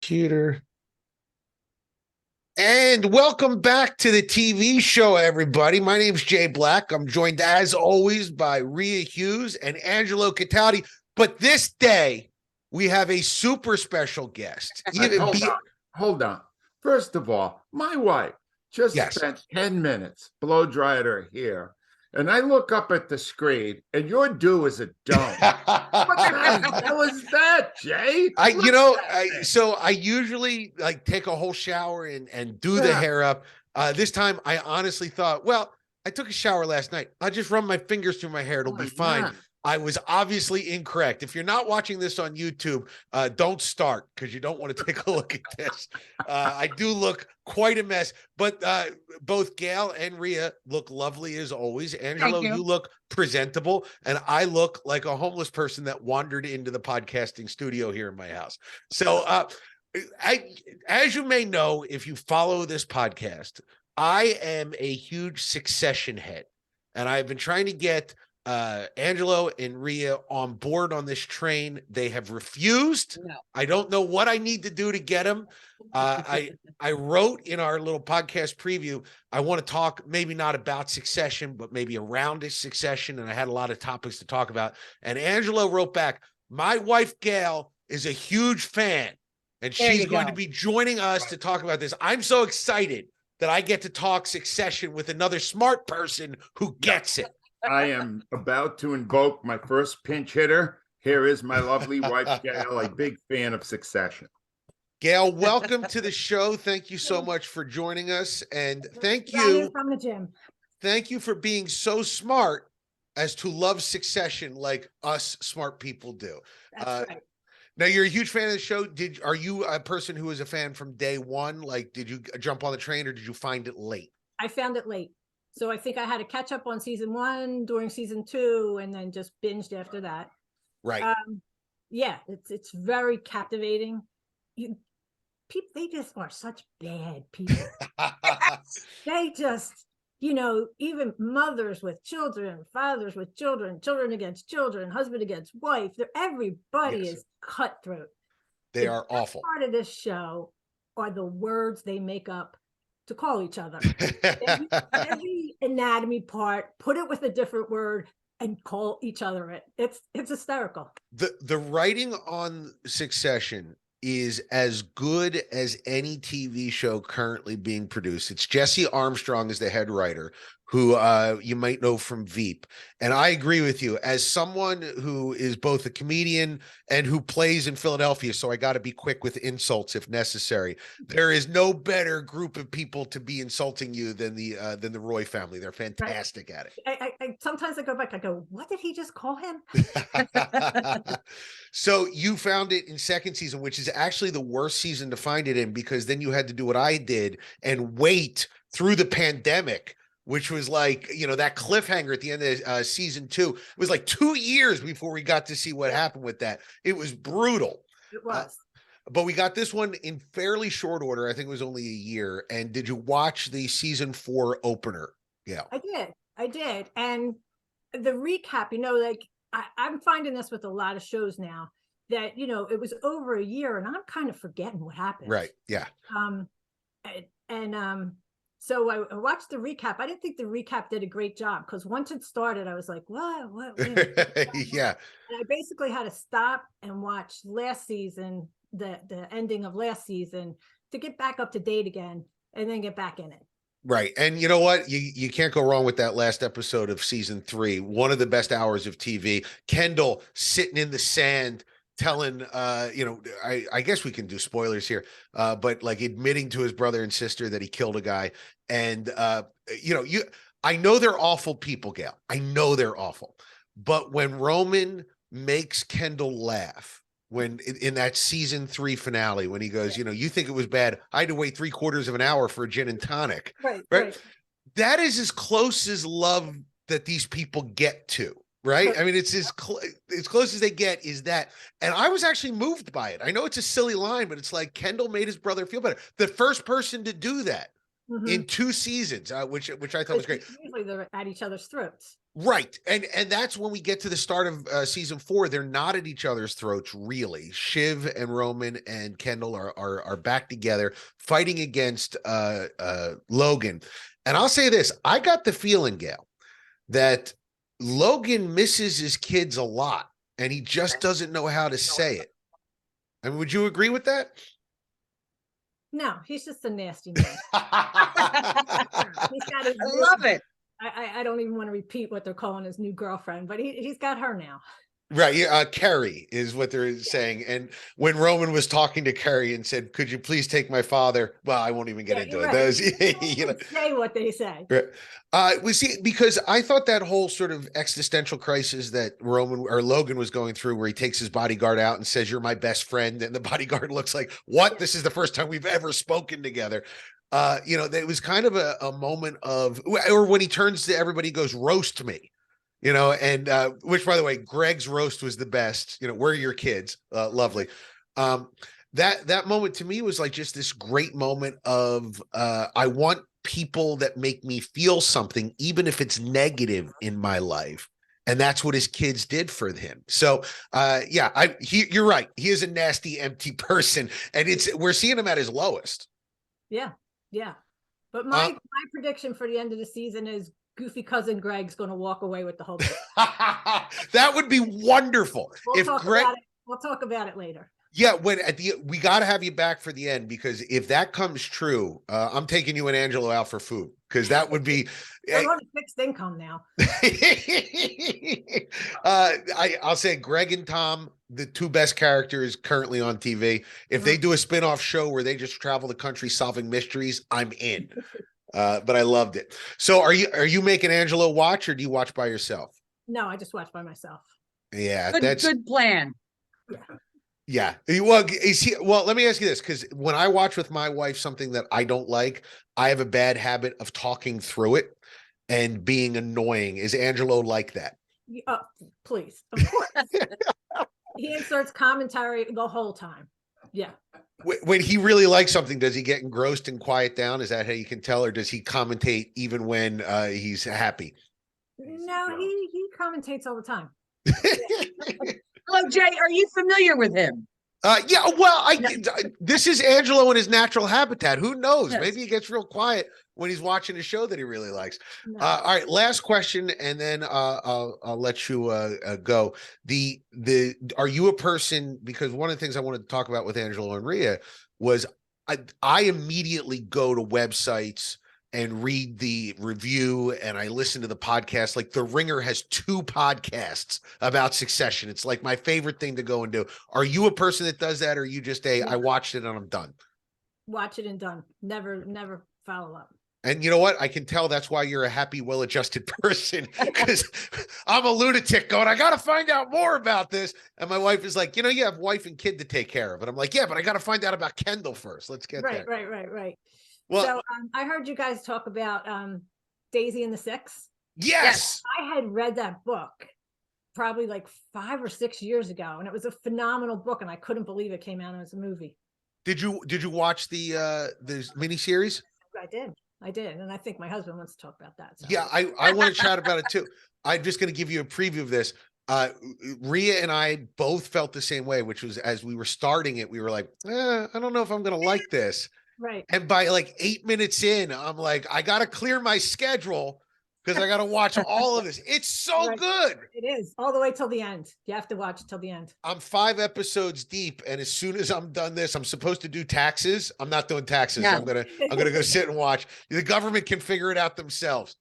Computer. And welcome back to the TV show, everybody. My name's Jay Black. I'm joined, as always, by Rhea Hughes and Angelo Cataldi. But this day, we have a super special guest. Hold on. First of all, my wife just Yes. spent 10 minutes blow drying her hair. And I look up at the screen, and your do is a don't. What the hell is that, Jay? I usually like take a whole shower and do the hair up. This time I honestly thought, well, I took a shower last night. I'll just run my fingers through my hair. It'll be fine. Yeah. I was obviously incorrect. If you're not watching this on YouTube, don't start because you don't want to take a look at this. I do look quite a mess, but both Gail and Rhea look lovely as always. Angelo, you look presentable, and I look like a homeless person that wandered into the podcasting studio here in my house. So, as you may know, if you follow this podcast, I am a huge Succession head, and I've been trying to get Angelo and Rhea on board on this train. They have refused. No. I don't know what I need to do to get them. I wrote in our little podcast preview, I want to talk maybe not about Succession, but maybe around this Succession. And I had a lot of topics to talk about. And Angelo wrote back, my wife, Gail, is a huge fan, and she's going to be joining us to talk about this. I'm so excited that I get to talk Succession with another smart person who gets it. I am about to invoke my first pinch hitter. Here is my lovely wife, Gail, a big fan of Succession. Gail, welcome to the show. Thank you so much for joining us. And thank you from the gym. Thank you for being so smart as to love Succession like us smart people do. That's right. Now, you're a huge fan of the show. Are you a person who was a fan from day one? Like, did you jump on the train or did you find it late? I found it late. So I think I had to catch up on season 1 during season 2 and then just binged after that. Right. Yeah, it's very captivating. People, they just are such bad people. They just, even mothers with children, fathers with children, children against children, husband against wife. Everybody is cutthroat. They are awful. Part of this show are the words they make up to call each other. every anatomy part, put it with a different word and call each other it. It's hysterical. The writing on Succession is as good as any TV show currently being produced. It's Jesse Armstrong as the head writer, who you might know from Veep. And I agree with you as someone who is both a comedian and who plays in Philadelphia. So I got to be quick with insults if necessary. There is no better group of people to be insulting you than the Roy family. They're fantastic at it. I sometimes I go back, I go, what did he just call him? So you found it in second season, which is actually the worst season to find it in, because then you had to do what I did and wait through the pandemic, which was like, that cliffhanger at the end of season 2. It was like 2 years before we got to see what happened with that. It was brutal. It was. But we got this one in fairly short order. I think it was only a year. And did you watch the season 4 opener? Yeah. I did. And the recap, I'm finding this with a lot of shows now that, it was over a year and I'm kind of forgetting what happened. Right. Yeah. So I watched the recap. I didn't think the recap did a great job because once it started, I was like, what? Yeah. And I basically had to stop and watch last season, the ending of last season, to get back up to date again and then get back in it. Right. And you know what? You can't go wrong with that last episode of season 3. One of the best hours of TV. Kendall sitting in the sand telling, I guess we can do spoilers here, but like admitting to his brother and sister that he killed a guy. And, I know they're awful people, Gail. I know they're awful. But when Roman makes Kendall laugh, when in that season 3 finale, when he goes, you think it was bad, I had to wait 3/4 of an hour for a gin and tonic. Right. That is as close as love that these people get to. Right. I mean, it's as close as they get is that. And I was actually moved by it. I know it's a silly line, but it's like Kendall made his brother feel better. The first person to do that in 2 seasons, which I thought was great. Usually they're at each other's throats. Right. And that's when we get to the start of season 4. They're not at each other's throats, really. Shiv and Roman and Kendall are back together fighting against Logan. And I'll say this, I got the feeling, Gail, that Logan misses his kids a lot and he just doesn't know how to say it. I mean, would you agree with that? No, he's just a nasty man. He's got his I love it. I don't even want to repeat what they're calling his new girlfriend, but he's got her now. Right. Yeah. Carrie is what they're saying. And when Roman was talking to Carrie and said, could you please take my father? Well, I won't even get into it. Those, you know, say what they say. We see, because I thought that whole sort of existential crisis that Roman or Logan was going through, where he takes his bodyguard out and says, you're my best friend. And the bodyguard looks like, what? This is the first time we've ever spoken together. You know, it was kind of a moment of, or when he turns to everybody, goes, roast me. You know, and which, by the way, Greg's roast was the best. You know, we're your kids. Lovely. That moment to me was like just this great moment of I want people that make me feel something, even if it's negative in my life. And that's what his kids did for him. So yeah, you're right. He is a nasty, empty person, and we're seeing him at his lowest. Yeah, yeah. But my prediction for the end of the season is goofy cousin Greg's going to walk away with the whole thing. That would be wonderful. We'll talk about it later. Yeah, we got to have you back for the end, because if that comes true, I'm taking you and Angelo out for food, because that would be. I'm on a fixed income now. I'll say Greg and Tom, the two best characters currently on TV. If they do a spinoff show where they just travel the country solving mysteries, I'm in. But I loved it. So are you making Angelo watch, or do you watch by yourself? No, I just watch by myself. Yeah, that's good plan. Yeah. Well, let me ask you this, because when I watch with my wife something that I don't like, I have a bad habit of talking through it and being annoying. Is Angelo like that? Please. Of course. He inserts commentary the whole time. Yeah. When he really likes something, does he get engrossed and quiet down? Is that how you can tell, or does he commentate even when he's happy? No, he commentates all the time. Hello, Jay. Are you familiar with him? Yeah. Well, this is Angelo in his natural habitat. Who knows? Yes. Maybe he gets real quiet when he's watching a show that he really likes. No. All right. Last question, and then I'll let you go. Are you a person? Because one of the things I wanted to talk about with Angelo and Rhea was I immediately go to websites and read the review, and I listen to the podcast. Like The Ringer has 2 podcasts about Succession. It's like my favorite thing to go and do. Are you a person that does that, or are you just I watched it and I'm done? Watch it and done. Never follow up. And you know what? I can tell that's why you're a happy, well-adjusted person, because I'm a lunatic going, I got to find out more about this. And my wife is like, you have wife and kid to take care of. And I'm like, yeah, but I got to find out about Kendall first. Let's get there. Right. Well, so I heard you guys talk about Daisy and the Six. Yes. I had read that book probably like 5 or 6 years ago, and it was a phenomenal book, and I couldn't believe it came out as a movie. Did you watch the miniseries? I did, and I think my husband wants to talk about that. So. Yeah, I want to chat about it too. I'm just going to give you a preview of this. Rhea and I both felt the same way, which was, as we were starting it, we were like, I don't know if I'm going to like this. Right. And by like 8 minutes in, I'm like, I got to clear my schedule because I got to watch all of this. It's so good. It is all the way till the end. You have to watch till the end. I'm 5 episodes deep, and as soon as I'm done this, I'm supposed to do taxes. I'm not doing taxes. No. I'm gonna go sit and watch. The government can figure it out themselves.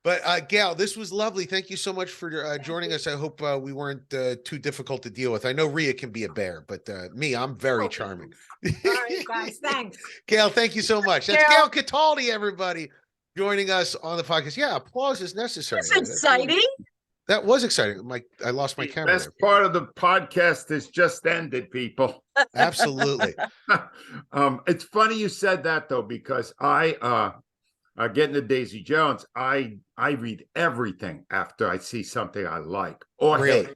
But Gal, this was lovely. Thank you so much for joining us. I hope we weren't too difficult to deal with. I know Rhea can be a bear, but I'm very charming. All right, guys. Thanks. Gail, thank you so much. That's Gail Cataldi, everybody, joining us on the podcast. Yeah, applause is necessary. That's exciting. That was exciting. I lost my camera. Best part of the podcast is just ended, people. Absolutely. It's funny you said that, though, because getting to Daisy Jones, I read everything after I see something I like or hate.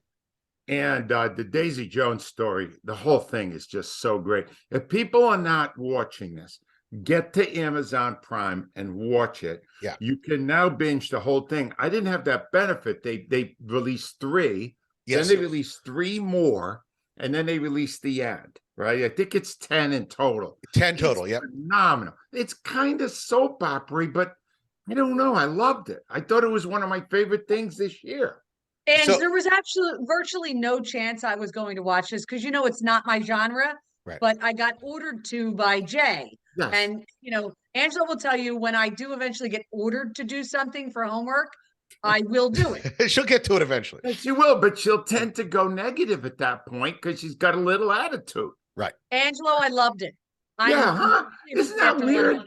And the Daisy Jones story, the whole thing is just so great. If people are not watching this, get to Amazon Prime and watch it. Yeah. You can now binge the whole thing. I didn't have that benefit. They released 3, Yes. then they released 3 more, and then they released the end, right? I think it's 10 in total. 10 total, yeah. Phenomenal. It's kind of soap opera, but I don't know. I loved it. I thought it was one of my favorite things this year. And So- there was virtually no chance I was going to watch this because it's not my genre. Right. But I got ordered to by Jay. Yes. And Angelo will tell you when I do eventually get ordered to do something for homework, I will do it. She'll get to it eventually. She will, but she'll tend to go negative at that point because she's got a little attitude. Right. Angelo, I loved it. Yeah, huh? Isn't that weird?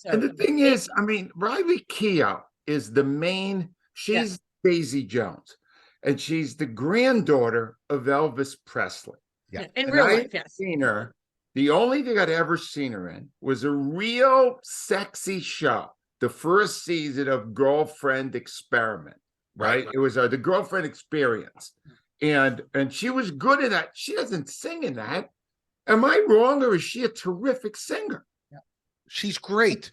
And the thing It- is, I mean, Riley Keough is the main, she's Daisy Jones, and she's the granddaughter of Elvis Presley. Yeah. in And real I life, had yes. seen her. The only thing I'd ever seen her in was a real sexy show, the first season of Girlfriend Experiment, right? It was the Girlfriend Experience. And she was good in that. She doesn't sing in that. Am I wrong, or is she a terrific singer? She's great.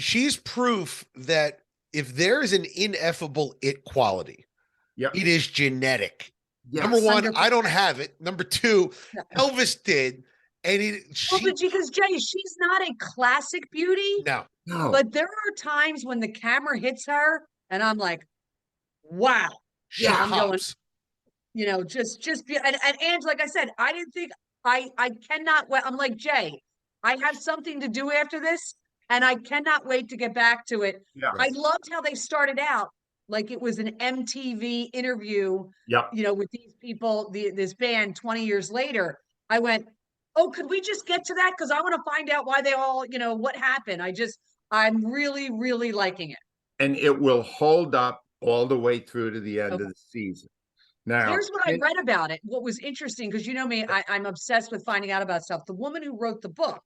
She's proof that if there is an ineffable it quality, Yeah. it is genetic. Yes. Number one, 100%. I don't have it. Number two, No. Elvis did, and Well, but because Jay, she's not a classic beauty, no. No. but there are times when the camera hits her, and I'm like, wow. She Yeah, I'm going, pops. and Ange, like I said, I didn't think I cannot wait. I'm like, Jay, I have something to do after this, and I cannot wait to get back to it. Yeah. I loved how they started out like it was an MTV interview, Yep. with these people, this band 20 years later. I went, oh, could we just get to that? Because I want to find out why they all, what happened. I'm really, really liking it. And it will hold up all the way through to the end Okay. of the season. Now, Here's what I read about it. What was interesting, because you know me, I'm obsessed with finding out about stuff. The woman who wrote the book,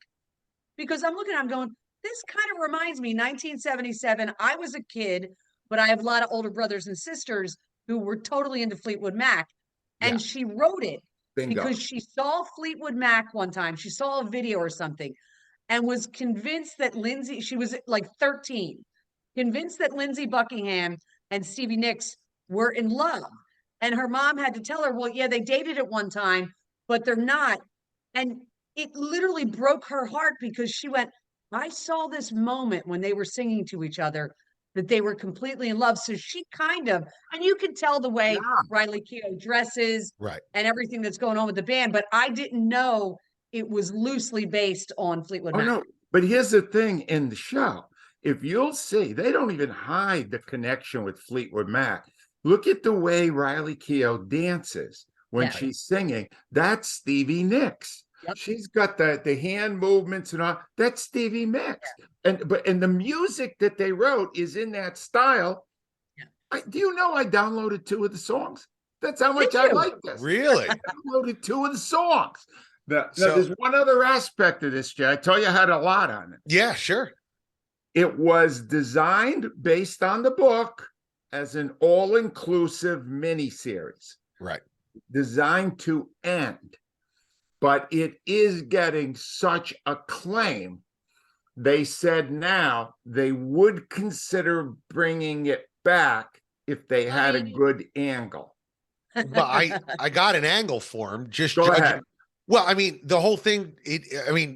because I'm going, this kind of reminds me, 1977, I was a kid, but I have a lot of older brothers and sisters who were totally into Fleetwood Mac. And she wrote it bingo. because she saw Fleetwood Mac one time. She saw a video or something and was convinced that she was like 13, convinced that Lindsey Buckingham and Stevie Nicks were in love. And her mom had to tell her, well, yeah, they dated at one time, but they're not. And it literally broke her heart because she went, I saw this moment when they were singing to each other that they were completely in love. So she kind of, and you can tell the way Riley Keough dresses and everything that's going on with the band, but I didn't know it was loosely based on Fleetwood Mac. No, but here's the thing in the show. If you'll see, they don't even hide the connection with Fleetwood Mac. Look at the way Riley Keough dances when she's singing. That's Stevie Nicks. Yep. She's got the hand movements and all. That's Stevie Nicks. And the music that they wrote is in that style. Do you know I downloaded 2 of the songs? That's how much I like this. Really? I downloaded 2 of the songs. Now, there's one other aspect of this, Jay. I tell you, I had a lot on it. Yeah, sure. It was designed based on the book as an all-inclusive miniseries. Right. Designed to end. But it is getting such acclaim. They said now they would consider bringing it back if they had a good angle. Well, I got an angle for him. Just Go judging. ahead. Well, I mean, the whole thing,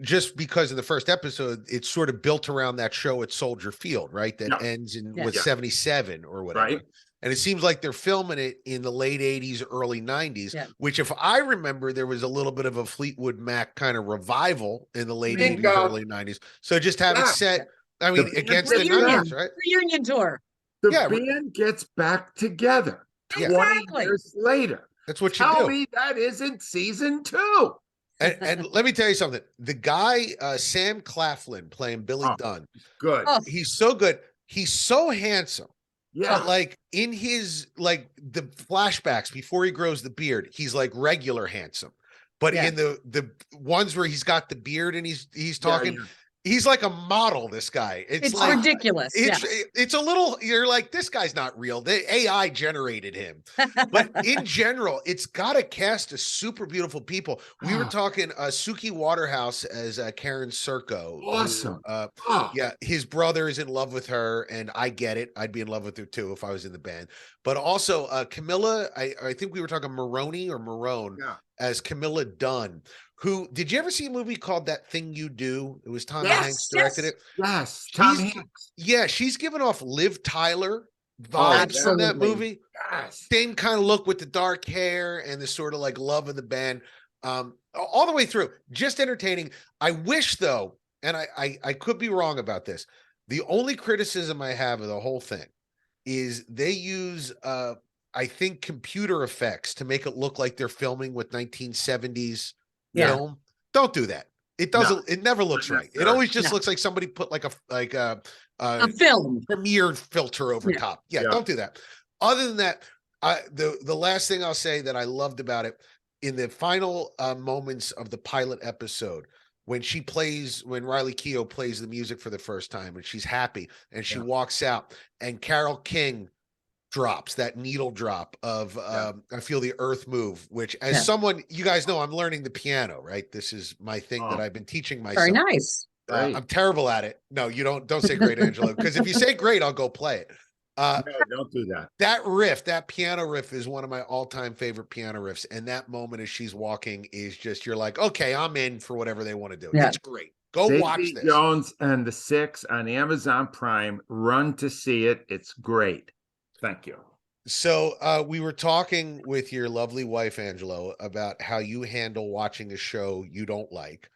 just because in the first episode, it's sort of built around that show at Soldier Field, right? That ends with 77 or whatever. Right. And it seems like they're filming it in the late 80s, early 90s, which if I remember, there was a little bit of a Fleetwood Mac kind of revival in the late 80s, early 90s. So just have it set, I mean, against the 90s, right? Reunion tour. The band gets back together 20 years later. That's what you Tell do. me that isn't season 2. And let me tell you something. The guy, Sam Claflin, playing Billy Dunn. Good. Oh. He's so good. He's so handsome. Yeah. But like in his, like the flashbacks before he grows the beard, he's like regular handsome. But in the ones where he's got the beard and he's talking, he's like a model, this guy. It's like ridiculous. It's a little, you're like, this guy's not real. The AI generated him. But in general, it's got a cast of super beautiful people. We were talking Suki Waterhouse as Karen Serco. Awesome. Yeah, his brother is in love with her, and I get it. I'd be in love with her too if I was in the band. But also Camilla, I think we were talking Maroney or Marone as Camilla Dunn. Who did you ever see a movie called That Thing You Do? It was Tom Hanks directed it. Yes, Tom Hanks. Yeah, she's giving off Liv Tyler vibes from that movie. Yes. Same kind of look with the dark hair and the sort of like love of the band. All the way through. Just entertaining. I wish though, and I could be wrong about this. The only criticism I have of the whole thing is they use I think computer effects to make it look like they're filming with 1970s film. Don't do that. It doesn't. It never looks right. It always just looks like somebody put like a film Premiere filter over top. Don't do that. Other than that, the last thing I'll say that I loved about it in the final moments of the pilot episode, when Riley Keough plays the music for the first time and she's happy and she walks out and Carole King drops that needle drop of I Feel the Earth Move, which as someone, you guys know, I'm learning the piano, right? This is my thing that I've been teaching myself. Very nice. I'm terrible at it. No, you don't say great, Angelo, because if you say great, I'll go play it. No, don't do that. That riff, that piano riff is one of my all-time favorite piano riffs. And that moment as she's walking is just, you're like, okay, I'm in for whatever they want to do. It's great. Go watch this. Jones and the Six on Amazon Prime. Run to see it. It's great. Thank you. So we were talking with your lovely wife, Angelo, about how you handle watching a show you don't like.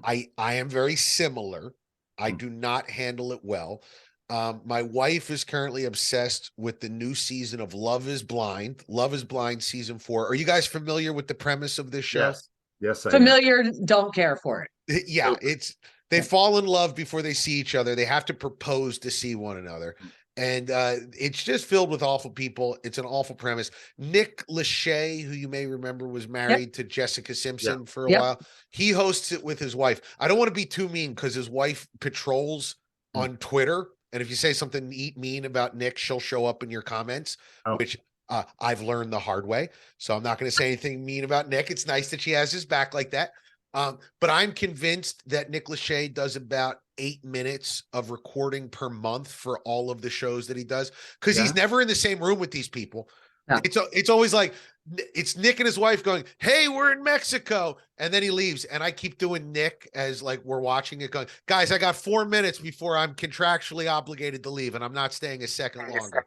I am very similar. I do not handle it well. My wife is currently obsessed with the new season of Love is Blind. Love is Blind season 4. Are you guys familiar with the premise of this show? Yes. Familiar, don't care for it. Yeah, they fall in love before they see each other. They have to propose to see one another. And it's just filled with awful people. It's an awful premise. Nick Lachey, who you may remember was married to Jessica Simpson for a while. He hosts it with his wife. I don't want to be too mean because his wife patrols on Twitter. And if you say something mean about Nick, she'll show up in your comments, which I've learned the hard way. So I'm not going to say anything mean about Nick. It's nice that she has his back like that. But I'm convinced that Nick Lachey does about 8 minutes of recording per month for all of the shows that he does, because he's never in the same room with these people. No. It's always like it's Nick and his wife going, "Hey, we're in Mexico," and then he leaves, and I keep doing Nick as like we're watching it, going, "Guys, I got 4 minutes before I'm contractually obligated to leave, and I'm not staying a second longer."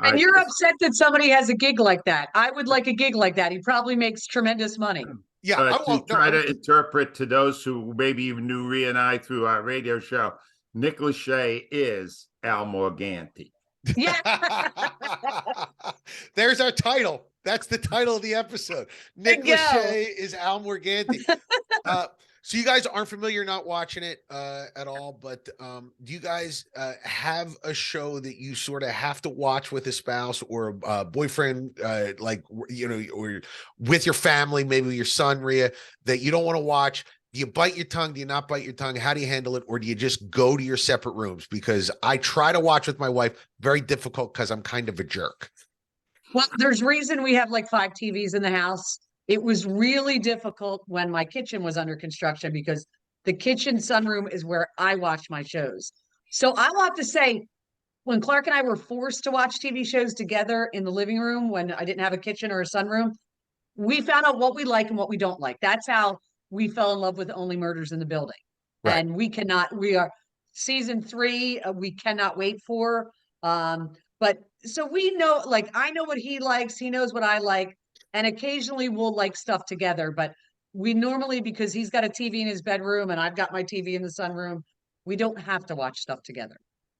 And you're upset that somebody has a gig like that. I would like a gig like that. He probably makes tremendous money. Yeah, try to interpret to those who maybe even knew Rhea and I through our radio show, Nick Lachey is Al Morganti. Yeah. There's our title. That's the title of the episode. Nick Lachey is Al Morganti. So you guys aren't familiar, not watching it at all, but do you guys have a show that you sort of have to watch with a spouse or a boyfriend, like, you know, or with your family, maybe your son, Rhea, that you don't want to watch? Do you bite your tongue? Do you not bite your tongue? How do you handle it? Or do you just go to your separate rooms? Because I try to watch with my wife. Very difficult because I'm kind of a jerk. Well, there's reason we have like 5 TVs in the house. It was really difficult when my kitchen was under construction because the kitchen sunroom is where I watch my shows. So I'll have to say, when Clark and I were forced to watch TV shows together in the living room when I didn't have a kitchen or a sunroom, we found out what we like and what we don't like. That's how we fell in love with Only Murders in the Building. Right. And we are season 3, we cannot wait for. But so we know, like, I know what he likes, he knows what I like. And occasionally we'll like stuff together, but we normally, because he's got a TV in his bedroom and I've got my TV in the sunroom, we don't have to watch stuff together.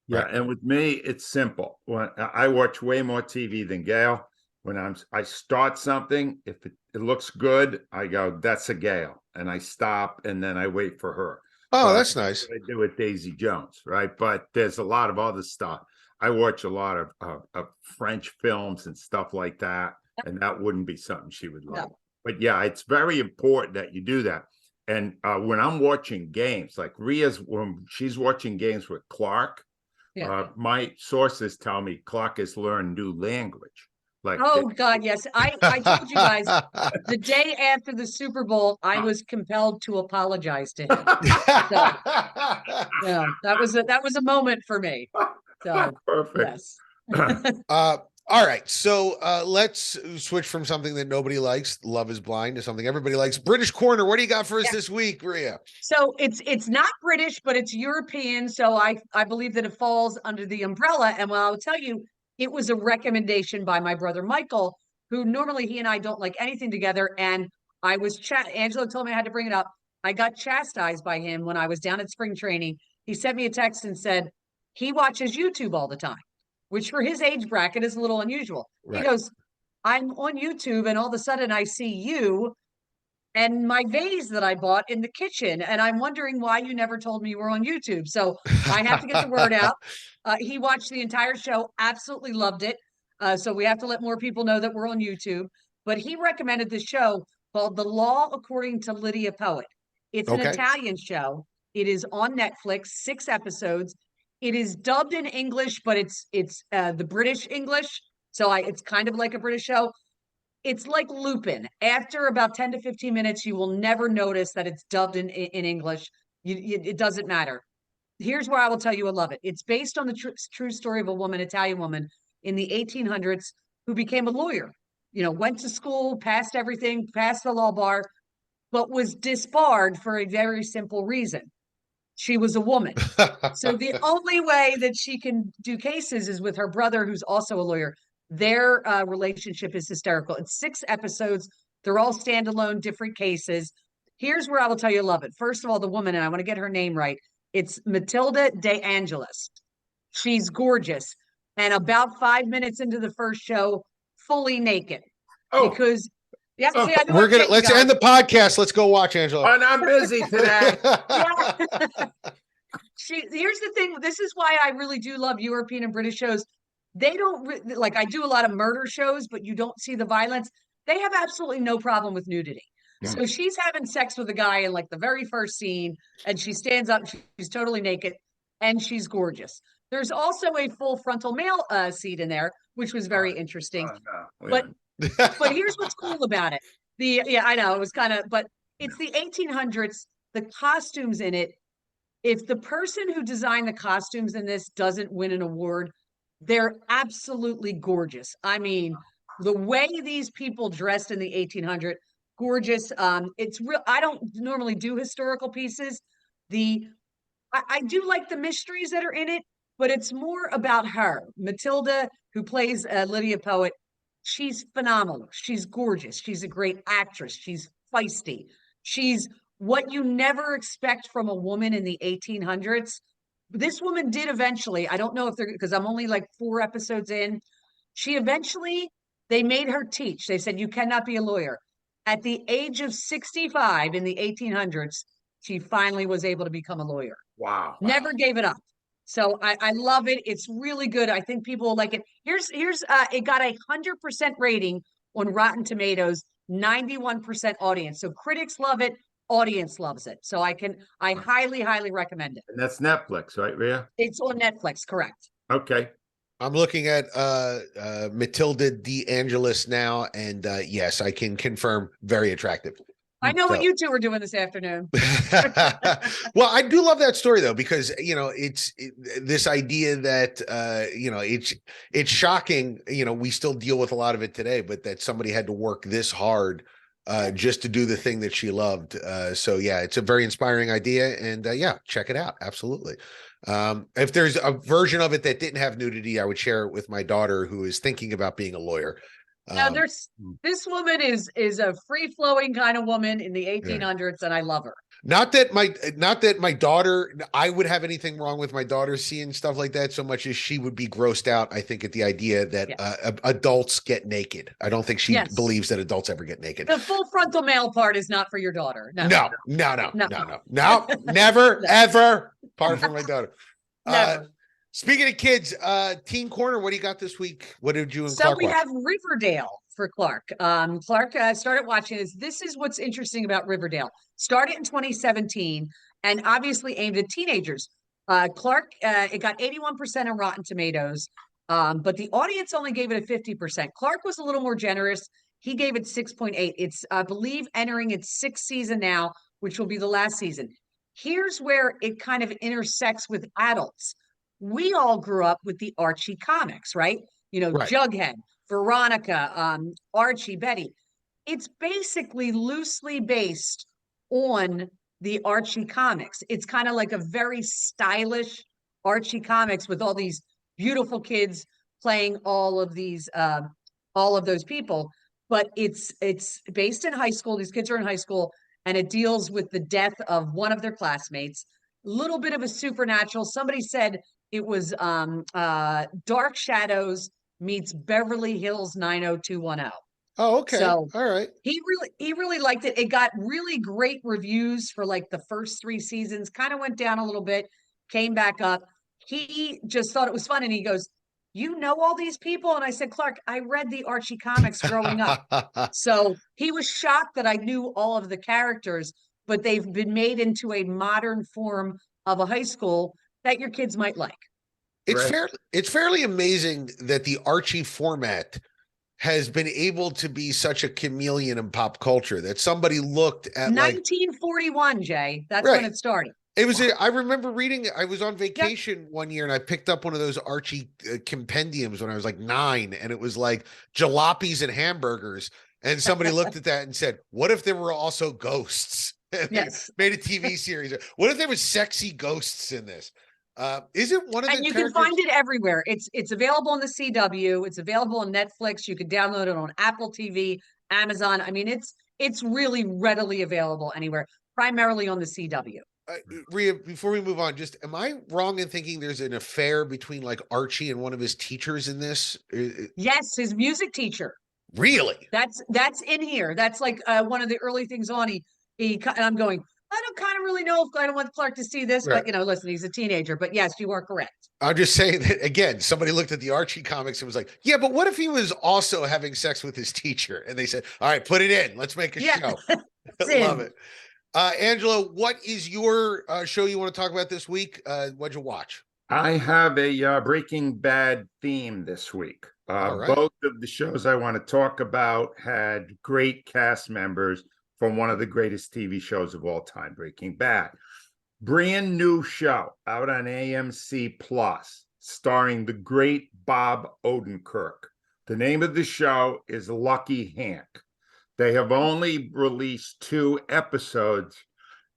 Yeah, right. And with me, it's simple. When I watch way more TV than Gail. When I start something, if it looks good, I go, "That's a Gail," and I stop, and then I wait for her. Oh, that's nice. I do with Daisy Jones, right? But there's a lot of other stuff. I watch a lot of French films and stuff like that. And that wouldn't be something she would like. No. But yeah, it's very important that you do that. And when I'm watching games, like Rhea's, when she's watching games with Clark, my sources tell me Clark has learned new language. Like, oh God, yes. I told you guys the day after the Super Bowl, I was compelled to apologize to him. So, yeah, that was a moment for me. So perfect. yes. All right, so let's switch from something that nobody likes, Love is Blind, to something everybody likes. British Corner, what do you got for us this week, Rhea? So it's not British, but it's European. So I believe that it falls under the umbrella. And well, I'll tell you, it was a recommendation by my brother Michael, who normally he and I don't like anything together. And I was Angelo told me I had to bring it up. I got chastised by him when I was down at spring training. He sent me a text and said he watches YouTube all the time, which for his age bracket is a little unusual. Right. He goes, I'm on YouTube and all of a sudden I see you and my vase that I bought in the kitchen. And I'm wondering why you never told me you were on YouTube. So I have to get the word out. He watched the entire show, absolutely loved it. So we have to let more people know that we're on YouTube. But he recommended this show called The Law According to Lydia Poet. It's an Italian show. It is on Netflix, 6 episodes. It is dubbed in English, but it's the British English. So it's kind of like a British show. It's like Lupin. After about 10 to 15 minutes, you will never notice that it's dubbed in English. It doesn't matter. Here's where I will tell you I love it. It's based on the true story of a woman, Italian woman in the 1800s who became a lawyer. You know, went to school, passed everything, passed the law bar, but was disbarred for a very simple reason. She was a woman. So the only way that she can do cases is with her brother, who's also a lawyer. Their relationship is hysterical. It's 6 episodes. They're all standalone, different cases. Here's where I will tell you I love it. First of all, the woman, and I want to get her name right. It's Matilda De Angelis. She's gorgeous. And about 5 minutes into the first show, fully naked. Because let's end the podcast. Let's go watch Angelo. And I'm busy today. Here's the thing. This is why I really do love European and British shows. They don't like, I do a lot of murder shows, but you don't see the violence. They have absolutely no problem with nudity. Yeah. So she's having sex with a guy in like the very first scene, and she stands up, she's totally naked, and she's gorgeous. There's also a full frontal male scene in there, which was very interesting. But here's what's cool about it. I know it was kind of, but it's the 1800s, the costumes in it. If the person who designed the costumes in this doesn't win an award, they're absolutely gorgeous. I mean, the way these people dressed in the 1800s, gorgeous. It's real. I don't normally do historical pieces. I do like the mysteries that are in it, but it's more about her. Matilda, who plays Lydia Poet, she's phenomenal. She's gorgeous. She's a great actress. She's feisty. She's what you never expect from a woman in the 1800s. This woman did eventually, I don't know if because I'm only like 4 episodes in, they made her teach. They said, you cannot be a lawyer. At the age of 65 in the 1800s, she finally was able to become a lawyer. Wow. Never gave it up. So I love it. It's really good. I think people will like it. Here's it got 100% rating on Rotten Tomatoes, 91% audience. So critics love it. Audience loves it. So I highly, highly recommend it. And that's Netflix, right, Rhea? It's on Netflix, correct. Okay. I'm looking at Matilda De Angelis now, and yes, I can confirm very attractive. I know what you two are doing this afternoon. Well, I do love that story though, because it's this idea that it's shocking. We still deal with a lot of it today, but that somebody had to work this hard just to do the thing that she loved. So yeah, it's a very inspiring idea, and yeah, check it out. Absolutely. If there's a version of it that didn't have nudity, I would share it with my daughter, who is thinking about being a lawyer. Now this woman is a free-flowing kind of woman in the 1800s, and I love her. Not that my daughter, I would have anything wrong with my daughter seeing stuff like that so much as she would be grossed out, I think, at the idea that adults get naked. I don't think she believes that adults ever get naked. The full frontal male part is not for your daughter. No, never, ever. Part for my daughter. Never. Speaking of kids, Teen Corner, what do you got this week? What did you and So Clark we watch? have Riverdale. for Clark. Clark started watching this. This is what's interesting about Riverdale. Started in 2017 and obviously aimed at teenagers. Clark, it got 81% on Rotten Tomatoes, but the audience only gave it a 50%. Clark was a little more generous. He gave it 6.8. It's, I believe, entering its 6th season now, which will be the last season. Here's where it kind of intersects with adults. We all grew up with the Archie comics, right? You know, Right. Jughead, Veronica, Archie, Betty. It's basically loosely based on the Archie comics. It's kind of like a very stylish Archie comics with all these beautiful kids playing all of those people. But it's based in high school. These kids are in high school, and it deals with the death of one of their classmates. A little bit of a supernatural. Somebody said it was Dark Shadows meets Beverly Hills 90210. Oh, okay. So all right. he really liked it. It got really great reviews for like the first 3 seasons, kind of went down a little bit, came back up. He just thought it was fun. And he goes, "You know all these people?" And I said, "Clark, I read the Archie comics growing up." So he was shocked that I knew all of the characters, but they've been made into a modern form of a high school that your kids might like. It's fairly amazing that the Archie format has been able to be such a chameleon in pop culture, that somebody looked at 1941, Jay. That's Right. when it started. I remember reading, I was on vacation one year and I picked up one of those Archie compendiums when I was like 9, and it was like jalopies and hamburgers. And somebody looked at that and said, what if there were also ghosts? And Yes. they made a TV series. What if there was sexy ghosts in this? Is it one of the And you characters? can find it everywhere. It's available on the CW. It's available on Netflix. You can download it on Apple TV, Amazon. I mean, it's really readily available anywhere, primarily on the CW. Rhea, before we move on, just am I wrong in thinking there's an affair between like Archie and one of his teachers in this? Yes, his music teacher. Really? That's in here. That's like one of the early things on. And I'm going, I don't kind of really know if I don't want Clark to see this, Right. but listen, he's a teenager. But yes, you are correct. I'm just saying that again, somebody looked at the Archie comics and was like, yeah, but what if he was also having sex with his teacher? And they said, all right, put it in. Let's make a show. Love it. Angelo, what is your show you want to talk about this week? What'd you watch? I have a Breaking Bad theme this week. All right. Both of the shows I want to talk about had great cast members from one of the greatest TV shows of all time, Breaking Bad. Brand new show out on AMC Plus, starring the great Bob Odenkirk. The name of the show is Lucky Hank. They have only released 2 episodes,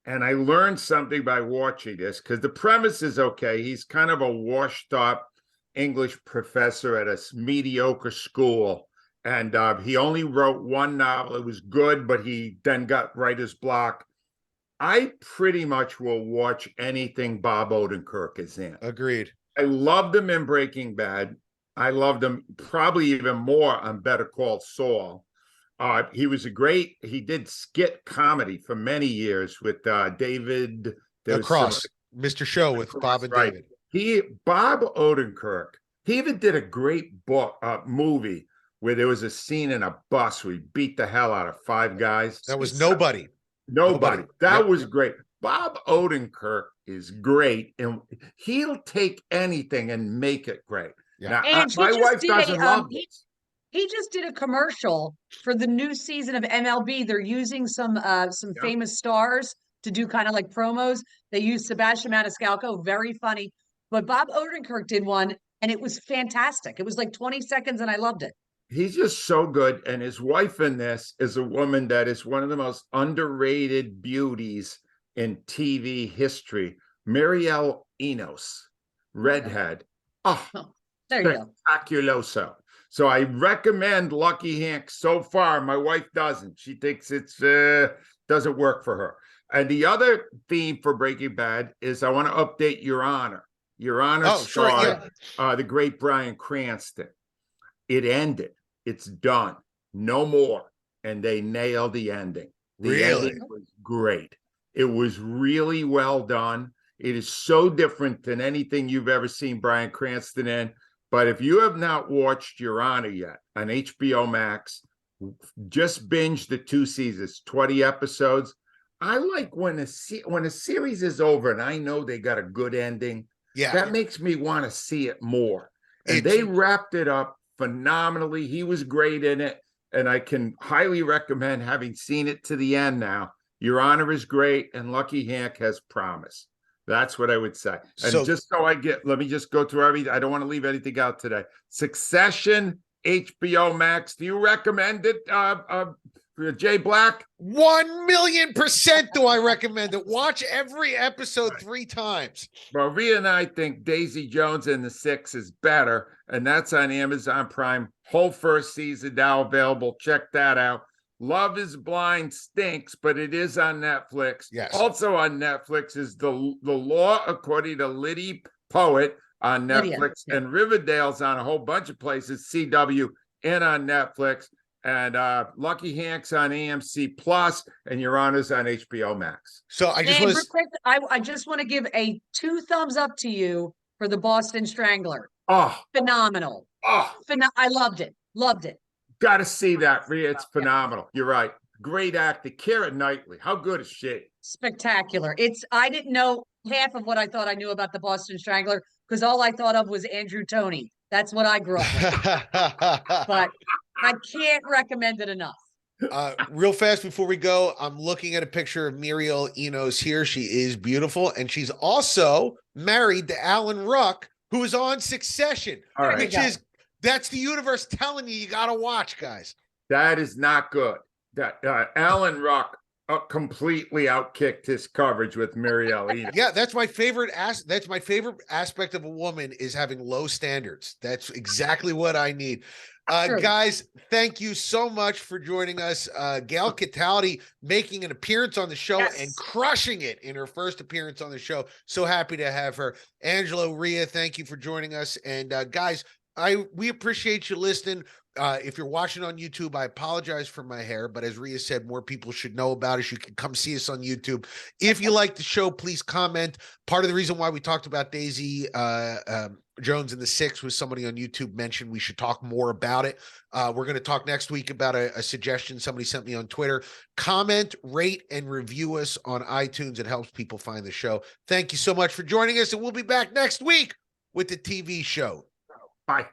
and I learned something by watching this, because the premise is okay. He's kind of a washed up English professor at a mediocre school, and he only wrote 1 novel. It was good, but he then got writer's block. I pretty much will watch anything Bob Odenkirk is in. Agreed. I loved him in Breaking Bad. I loved him probably even more on Better Call Saul. He did skit comedy for many years with David. Across Mr. Show with Bob and right. David. Bob Odenkirk, he even did a great movie where there was a scene in a bus where he beat the hell out of 5 guys. That was Nobody. Nobody. That was great. Bob Odenkirk is great, and he'll take anything and make it great. Yeah. Now, my wife doesn't love this. He just did a commercial for the new season of MLB. They're using some famous stars to do kind of like promos. They used Sebastian Maniscalco, very funny. But Bob Odenkirk did one, and it was fantastic. It was like 20 seconds, and I loved it. He's just so good. And his wife in this is a woman that is one of the most underrated beauties in TV history. Marielle Enos, redhead. Oh, there you go. Spectaculoso. So I recommend Lucky Hank so far. My wife doesn't. She thinks it's doesn't work for her. And the other theme for Breaking Bad is I want to update Your Honor. Your Honor starred the great Bryan Cranston. It ended. It's done. No more. And they nailed the ending. The ending was great. It was really well done. It is so different than anything you've ever seen Bryan Cranston in. But if you have not watched Your Honor yet on HBO Max, just binge the 2 seasons, 20 episodes. I like when a series is over and I know they got a good ending. Yeah. That makes me want to see it more. And they wrapped it up phenomenally. He was great in it. And I can highly recommend, having seen it to the end now. Your Honor is great, and Lucky Hank has promise. That's what I would say. And let me just go through everything. I don't want to leave anything out today. Succession, HBO Max. Do you recommend it, Jay Black? 1,000,000% do I recommend it. Watch every episode 3 times. Well, Rhea and I think Daisy Jones and the Six is better, and that's on Amazon Prime. Whole first season now available. Check that out. Love is Blind stinks, but it is on Netflix. Yes. Also on Netflix is the Law According to Liddy Poet on Netflix, and Riverdale's on a whole bunch of places, CW and on Netflix, and Lucky Hank's on AMC Plus, and Your Honor's on HBO Max. So I just want to I just want to give a 2 thumbs up to you for the Boston Strangler. Oh, phenomenal. Oh, I loved it. Loved it. Got to see that, Rhea. It's phenomenal. You're right. Great acting. Keira Knightley. How good is she? Spectacular. I didn't know half of what I thought I knew about the Boston Strangler because all I thought of was Andrew Toney. That's what I grew up with. But I can't recommend it enough. Real fast before we go, I'm looking at a picture of Muriel Enos here. She is beautiful, and she's also married to Alan Ruck, who is on Succession, that's the universe telling you got to watch, guys. That is not good. That Alan Ruck completely outkicked his coverage with Muriel Enos. Yeah, that's my favorite. That's my favorite aspect of a woman, is having low standards. That's exactly what I need. Guys, thank you so much for joining us. Gail Cataldi making an appearance on the show and crushing it in her first appearance on the show. So happy to have her. Angelo, Rhea, thank you for joining us. And guys, we appreciate you listening. If you're watching on YouTube, I apologize for my hair, but as Rhea said, more people should know about us. You can come see us on YouTube. If you like the show, please comment. Part of the reason why we talked about Daisy Jones and the Six was somebody on YouTube mentioned we should talk more about it. We're going to talk next week about a suggestion somebody sent me on Twitter. Comment, rate, and review us on iTunes. It helps people find the show. Thank you so much for joining us, and we'll be back next week with the TV show. Bye.